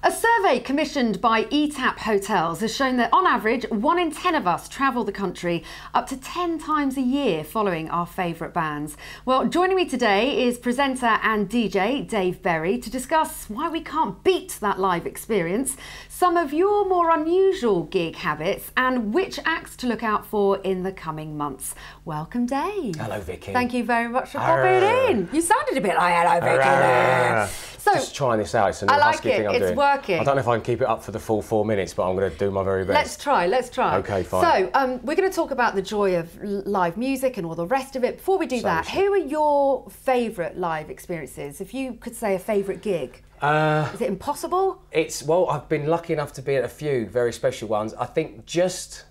A survey commissioned by Etap Hotels has shown that on average 1 in 10 of us travel the country up to 10 times a year following our favourite bands. Well, joining me today is presenter and DJ Dave Berry to discuss why we can't beat that live experience, some of your more unusual gig habits and which acts to look out for in the coming months. Welcome, Dave. Hello, Vicky. Thank you very much for popping in. You sounded a bit like hello, Vicky there. So, just trying this out. It's a new husky thing I'm doing. It's working. I don't know if I can keep it up for the full 4 minutes, but I'm going to do my very best. Let's try. Okay, fine. So, we're going to talk about the joy of live music and all the rest of it. Before we do that, who are your favourite live experiences? If you could say a favourite gig. Is it impossible? Well, I've been lucky enough to be at a few very special ones. I think just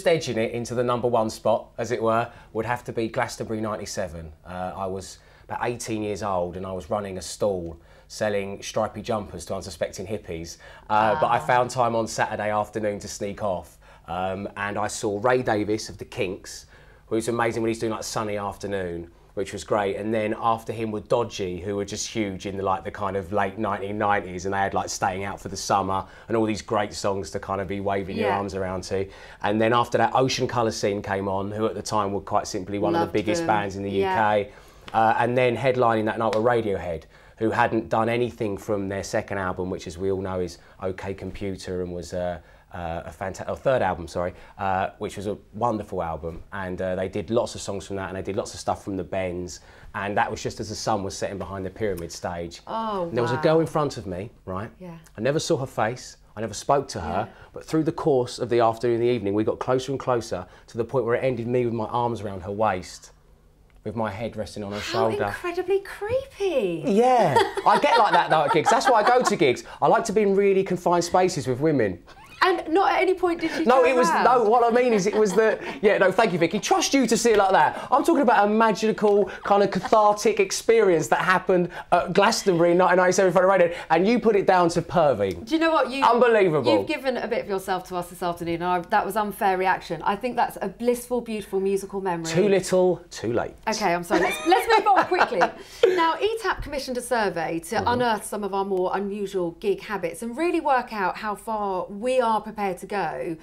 edging it into the #1 spot, as it were, would have to be Glastonbury '97. I was about 18 years old and I was running a stall selling stripy jumpers to unsuspecting hippies. But I found time on Saturday afternoon to sneak off. And I saw Ray Davies of the Kinks, who was amazing when he's doing like Sunny Afternoon, which was great. And then after him were Dodgy, who were just huge in the kind of late 1990s, and they had like Staying Out for the Summer and all these great songs to kind of be waving your arms around to. And then after that, Ocean Colour Scene came on, who at the time were quite simply one of the biggest bands in the UK. And then headlining that night were Radiohead, who hadn't done anything from their second album, which as we all know is OK Computer, and was a third album, which was a wonderful album. And they did lots of songs from that, and they did lots of stuff from the Bends. And that was just as the sun was setting behind the Pyramid stage. Oh, and there was a girl in front of me, right? Yeah. I never saw her face. I never spoke to her, but through the course of the afternoon and the evening, we got closer and closer to the point where it ended me with my arms around her waist, with my head resting on her shoulder. How incredibly creepy. Yeah, I get like that though at gigs. That's why I go to gigs. I like to be in really confined spaces with women. And not at any point did you No, turn around? what I mean is it was thank you, Vicky. Trust you to see it like that. I'm talking about a magical, kind of cathartic experience that happened at Glastonbury in 1997 in front of Radio, and you put it down to perving. Do you know what? Unbelievable. You've given a bit of yourself to us this afternoon, and that was unfair reaction. I think that's a blissful, beautiful musical memory. Too little, too late. Okay, I'm sorry. Let's move on quickly. Now, Etap commissioned a survey to unearth some of our more unusual gig habits and really work out how far we are prepared to go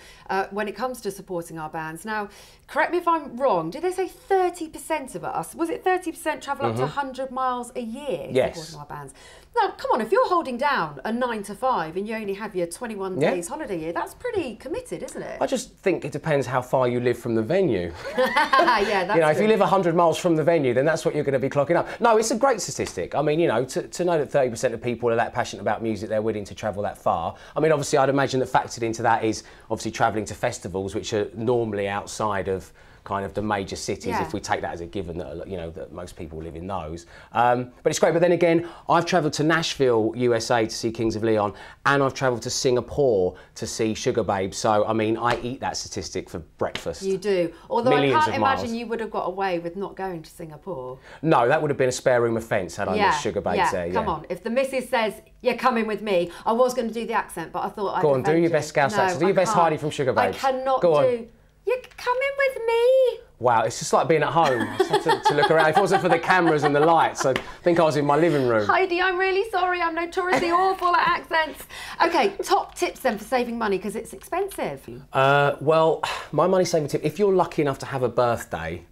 when it comes to supporting our bands. Now, correct me if I'm wrong, did they say 30% of us, was it 30% travel up to 100 miles a year supporting our bands? Now, come on, if you're holding down a 9 to 5 and you only have your 21 days holiday year, that's pretty committed, isn't it? I just think it depends how far you live from the venue. Yeah, that's if you live 100 miles from the venue, then that's what you're going to be clocking up. No, it's a great statistic. I mean, to know that 30% of people are that passionate about music, they're willing to travel that far. I mean, obviously, I'd imagine that factored into that is obviously travelling to festivals, which are normally outside of kind of the major cities, if we take that as a given that that most people live in those. But it's great. But then again, I've travelled to Nashville, USA to see Kings of Leon, and I've travelled to Singapore to see Sugar Babes. So I mean, I eat that statistic for breakfast. You do. Although Millions I can't of miles. imagine you would have got away with not going to Singapore. No, that would have been a spare room offence had I missed Sugar Babes there. Come on. If the missus says you're coming with me, I was going to do the accent, but I thought I'd go on, do your best Scouse accent. Do your best Heidi from Sugar Babes. I cannot go do. On. You're coming with me. Wow, it's just like being at home. I just had to look around. If it wasn't for the cameras and the lights, I'd think I was in my living room. Heidi, I'm really sorry. I'm notoriously awful at accents. Okay, top tips then for saving money, because it's expensive. Well, my money-saving tip, if you're lucky enough to have a birthday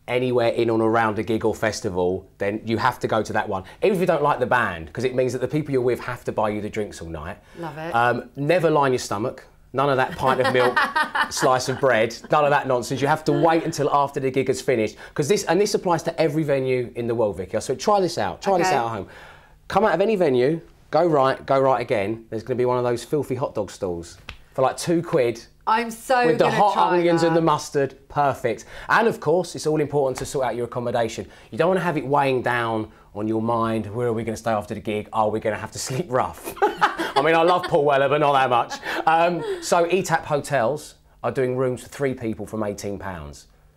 anywhere in or around a gig or festival, then you have to go to that one. Even if you don't like the band, because it means that the people you're with have to buy you the drinks all night. Love it. Never line your stomach. None of that pint of milk, slice of bread, none of that nonsense. You have to wait until after the gig has finished. Because this applies to every venue in the world, Vicky. So try this out. Try this out at home. Come out of any venue, go right again. There's going to be one of those filthy hot dog stalls for like £2. I'm so with the hot onions that. and the mustard, perfect. And of course, it's all important to sort out your accommodation. You don't want to have it weighing down on your mind. Where are we going to stay after the gig? Are we going to have to sleep rough? I mean, I love Paul Weller, but not that much. So Etap Hotels are doing rooms for 3 people from £18.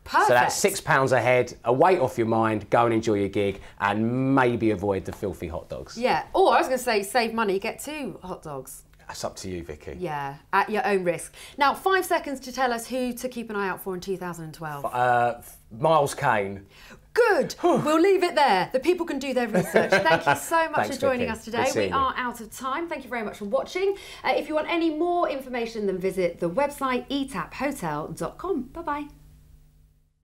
Perfect. So that's £6 a head, a weight off your mind, go and enjoy your gig, and maybe avoid the filthy hot dogs. Yeah, or I was going to say, save money, get 2 hot dogs. That's up to you, Vicky. Yeah, at your own risk. Now, 5 seconds to tell us who to keep an eye out for in 2012. Miles Kane. Good. We'll leave it there. The people can do their research. Thank you so much for joining us today. We are out of time. Thank you very much for watching. If you want any more information, then visit the website etaphotel.com. Bye-bye.